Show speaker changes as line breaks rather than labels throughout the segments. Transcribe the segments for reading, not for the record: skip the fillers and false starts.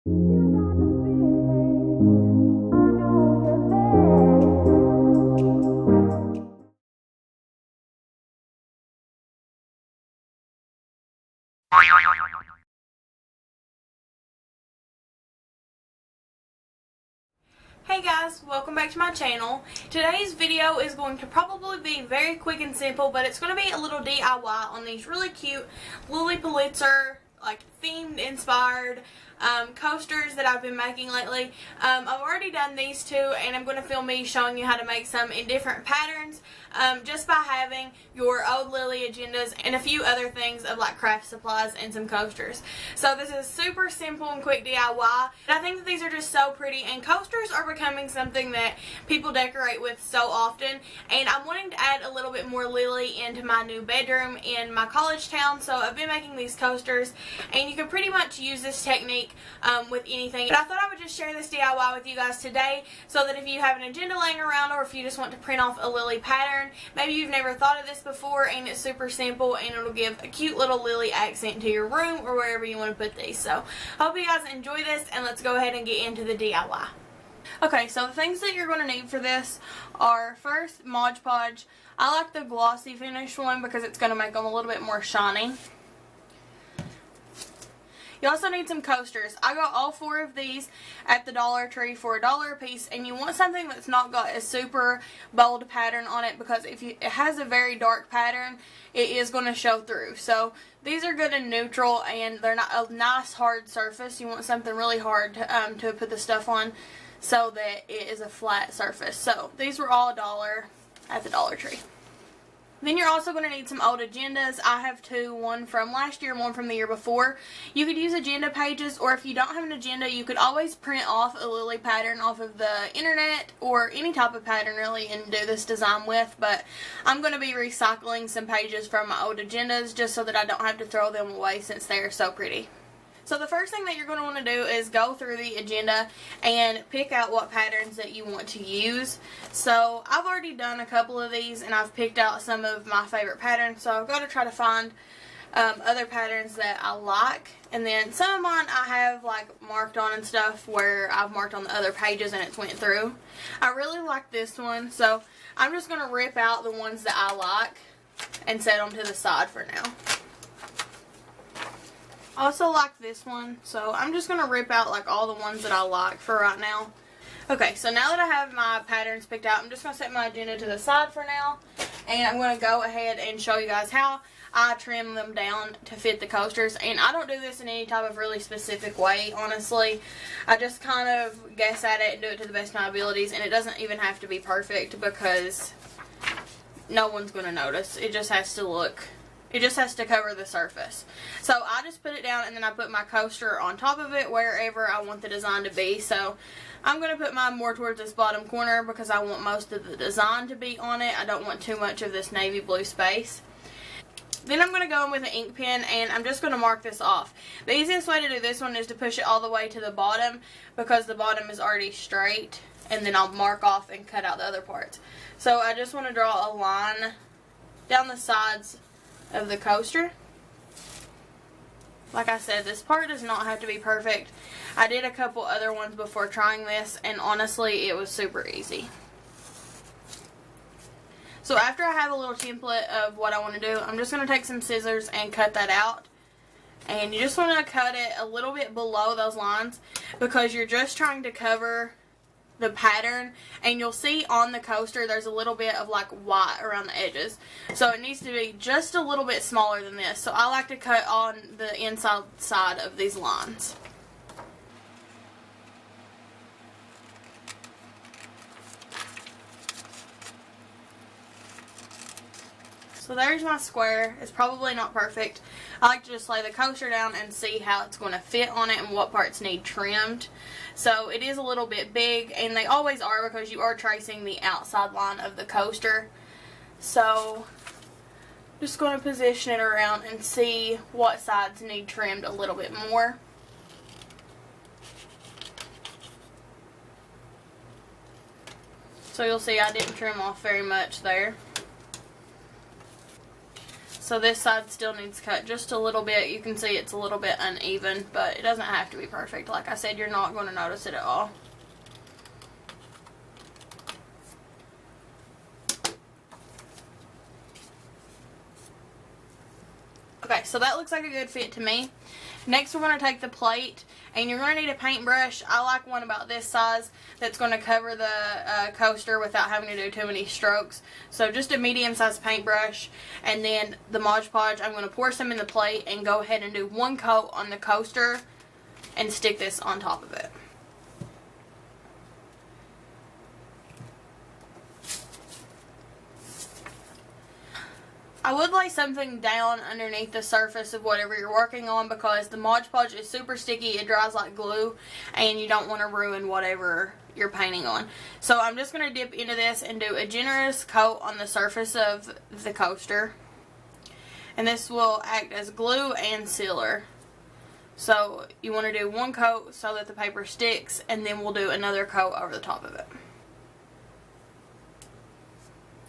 Hey guys, welcome back to my channel. Today's video is going to probably be very quick and simple, but it's going to be a little DIY on these really cute Lilly Pulitzer, like themed, inspired coasters that I've been making lately. I've already done these two, and I'm going to film me showing you how to make some in different patterns, just by having your old Lilly agendas and a few other things of like craft supplies and some coasters. So this is super simple and quick DIY. And I think that these are just so pretty, and coasters are becoming something that people decorate with so often, and I'm wanting to add a little bit more Lilly into my new bedroom in my college town. So I've been making these coasters, and you can pretty much use this technique with anything. But I thought I would just share this DIY with you guys today, so that if you have an agenda laying around, or if you just want to print off a Lilly pattern, maybe you've never thought of this before and it's super simple, and it'll give a cute little Lilly accent to your room or wherever you want to put these. So hope you guys enjoy this, and let's go ahead and get into the DIY. Okay, so the things that you're going to need for this are, first, Mod Podge. I like the glossy finish one because it's going to make them a little bit more shiny. You also need some coasters. I got all 4 of these at the Dollar Tree for $1 a piece, and you want something that's not got a super bold pattern on it, because if it has a very dark pattern, it is going to show through. So these are good and neutral, and they're not a nice hard surface. You want something really hard to put the stuff on, so that it is a flat surface. So these were all $1 at the Dollar Tree. Then you're also going to need some old agendas. I have 2, one from last year and one from the year before. You could use agenda pages, or if you don't have an agenda, you could always print off a Lilly pattern off of the internet, or any type of pattern really, and do this design with. But I'm going to be recycling some pages from my old agendas just so that I don't have to throw them away, since they're so pretty. So the first thing that you're going to want to do is go through the agenda and pick out what patterns that you want to use. So I've already done a couple of these, and I've picked out some of my favorite patterns. So I've got to try to find other patterns that I like. And then some of mine I have like marked on and stuff, where I've marked on the other pages and it's went through. I really like this one, so I'm just going to rip out the ones that I like and set them to the side for now. I also like this one, so I'm just going to rip out like all the ones that I like for right now. Okay, so now that I have my patterns picked out, I'm just going to set my agenda to the side for now, and I'm going to go ahead and show you guys how I trim them down to fit the coasters. And I don't do this in any type of really specific way, honestly. I just kind of guess at it and do it to the best of my abilities, and it doesn't even have to be perfect, because no one's going to notice. It just has to look... It just has to cover the surface. So I just put it down, and then I put my coaster on top of it wherever I want the design to be. So I'm going to put mine more towards this bottom corner, because I want most of the design to be on it. I don't want too much of this navy blue space. Then I'm going to go in with an ink pen, and I'm just going to mark this off. The easiest way to do this one is to push it all the way to the bottom, because the bottom is already straight, and then I'll mark off and cut out the other parts. So I just want to draw a line down the sides of the coaster. Like I said, this part does not have to be perfect. I did a couple other ones before trying this, and honestly, it was super easy. So after I have a little template of what I want to do, I'm just going to take some scissors and cut that out. And you just want to cut it a little bit below those lines, because you're just trying to cover the pattern, and you'll see on the coaster there's a little bit of like white around the edges, so it needs to be just a little bit smaller than this. So I like to cut on the inside side of these lines. So there's my square. It's probably not perfect. I like to just lay the coaster down and see how it's going to fit on it and what parts need trimmed. So it is a little bit big, and they always are, because you are tracing the outside line of the coaster. So just going to position it around and see what sides need trimmed a little bit more. So you'll see I didn't trim off very much there. So this side still needs cut just a little bit. You can see it's a little bit uneven, but it doesn't have to be perfect. Like I said, you're not going to notice it at all. Okay, so that looks like a good fit to me. Next, we're going to take the plate, and you're going to need a paintbrush. I like one about this size that's going to cover the coaster without having to do too many strokes. So just a medium-sized paintbrush, and then the Mod Podge. I'm going to pour some in the plate and go ahead and do one coat on the coaster and stick this on top of it. I would lay something down underneath the surface of whatever you're working on because the Mod Podge is super sticky, it dries like glue, and you don't want to ruin whatever you're painting on. So I'm just going to dip into this and do a generous coat on the surface of the coaster. And this will act as glue and sealer. So you want to do one coat so that the paper sticks, and then we'll do another coat over the top of it.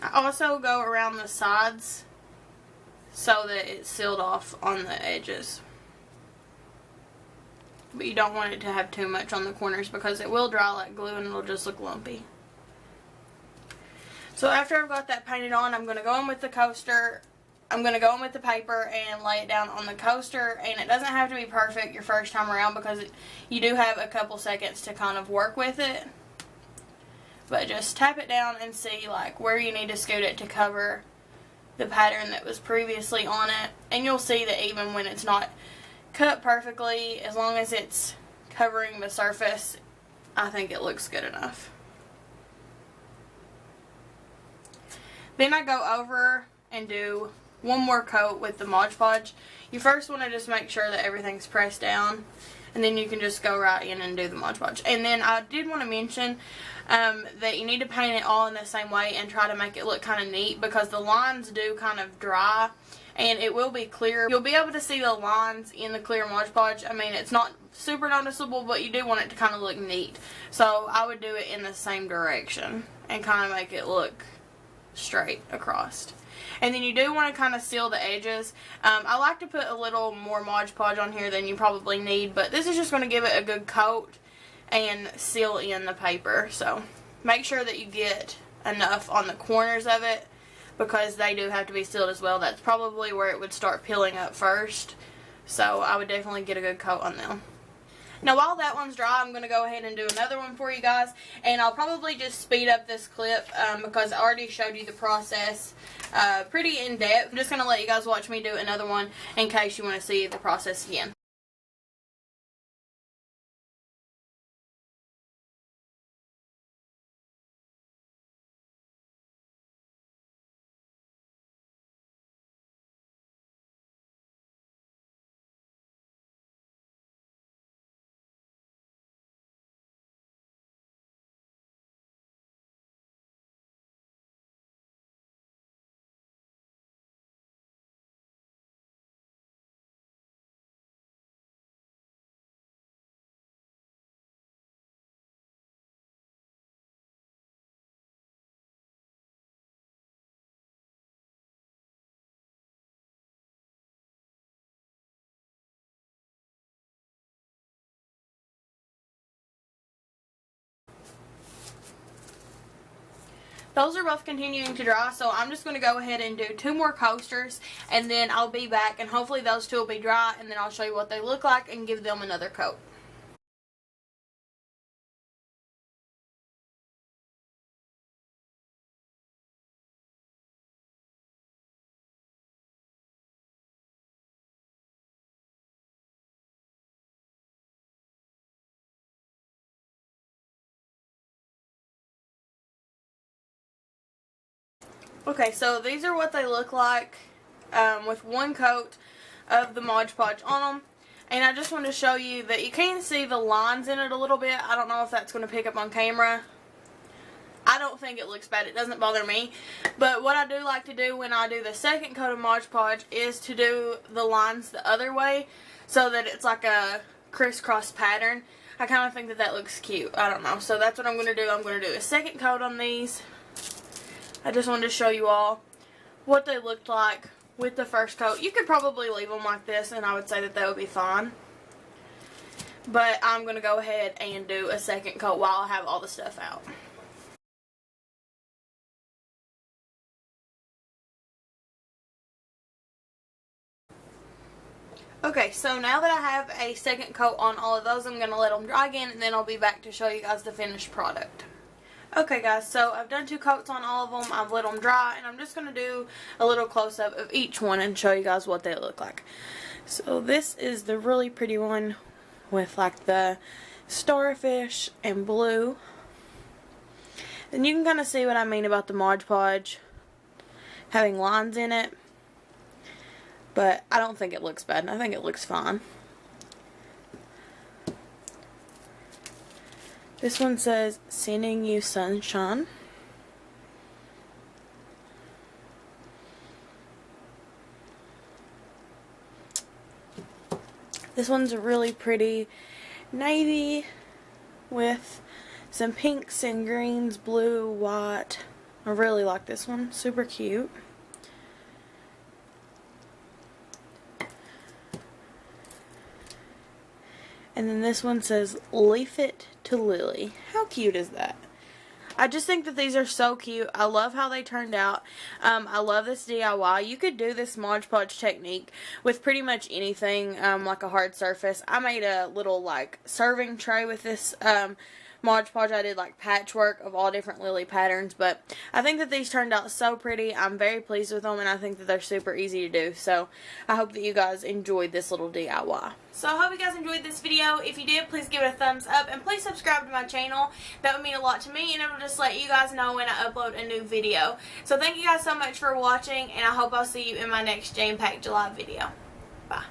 I also go around the sides so that it's sealed off on the edges. But you don't want it to have too much on the corners because it will dry like glue and it'll just look lumpy. So after I've got that painted on, I'm going to go in with the coaster. I'm going to go in with the paper and lay it down on the coaster. And it doesn't have to be perfect your first time around because you do have a couple seconds to kind of work with it. But just tap it down and see like where you need to scoot it to cover the pattern that was previously on it. And you'll see that even when it's not cut perfectly, as long as it's covering the surface, I think it looks good enough. Then I go over and do one more coat with the Mod Podge. You first want to just make sure that everything's pressed down, and then you can just go right in and do the Mod Podge. And then I did want to mention that you need to paint it all in the same way and try to make it look kind of neat because the lines do kind of dry and it will be clear. You'll be able to see the lines in the clear Mod Podge. I mean, it's not super noticeable, but you do want it to kind of look neat. So I would do it in the same direction and kind of make it look straight across. And then you do want to kind of seal the edges. I like to put a little more Mod Podge on here than you probably need, but this is just going to give it a good coat and seal in the paper. So make sure that you get enough on the corners of it because they do have to be sealed as well. That's probably where it would start peeling up first. So I would definitely get a good coat on them. Now while that one's dry, I'm going to go ahead and do another one for you guys. And I'll probably just speed up this clip because I already showed you the process pretty in depth. I'm just going to let you guys watch me do another one in case you want to see the process again. Those are both continuing to dry, so I'm just going to go ahead and do 2 more coasters, and then I'll be back, and hopefully those 2 will be dry, and then I'll show you what they look like and give them another coat. Okay, so these are what they look like with one coat of the Mod Podge on them. And I just wanted to show you that you can see the lines in it a little bit. I don't know if that's going to pick up on camera. I don't think it looks bad. It doesn't bother me. But what I do like to do when I do the second coat of Mod Podge is to do the lines the other way so that it's like a crisscross pattern. I kind of think that that looks cute. I don't know. So that's what I'm going to do. I'm going to do a second coat on these. I just wanted to show you all what they looked like with the first coat. You could probably leave them like this and I would say that they would be fine. But I'm going to go ahead and do a second coat while I have all the stuff out. Okay, so now that I have a second coat on all of those, I'm going to let them dry again, and then I'll be back to show you guys the finished product. Okay guys, so I've done 2 coats on all of them, I've let them dry, and I'm just going to do a little close-up of each one and show you guys what they look like. So this is the really pretty one with like the starfish and blue. And you can kind of see what I mean about the Mod Podge having lines in it. But I don't think it looks bad. I think it looks fine. This one says, "Sending you sunshine." This one's a really pretty navy with some pinks and greens, blue, white. I really like this one. Super cute. And then this one says, "Leaf it to Lilly." How cute is that? I just think that these are so cute. I love how they turned out. I love this DIY. You could do this Mod Podge technique with pretty much anything, like a hard surface. I made a little like serving tray with this Mod Podge. I did like patchwork of all different Lilly patterns, but I think that these turned out so pretty. I'm very pleased with them, and I think that they're super easy to do. So I hope that you guys enjoyed this little DIY. So I hope you guys enjoyed this video. If you did, please give it a thumbs up, and please subscribe to my channel. That would mean a lot to me, and it will just let you guys know when I upload a new video. So thank you guys so much for watching, and I hope I'll see you in my next Jam Packed July video. Bye.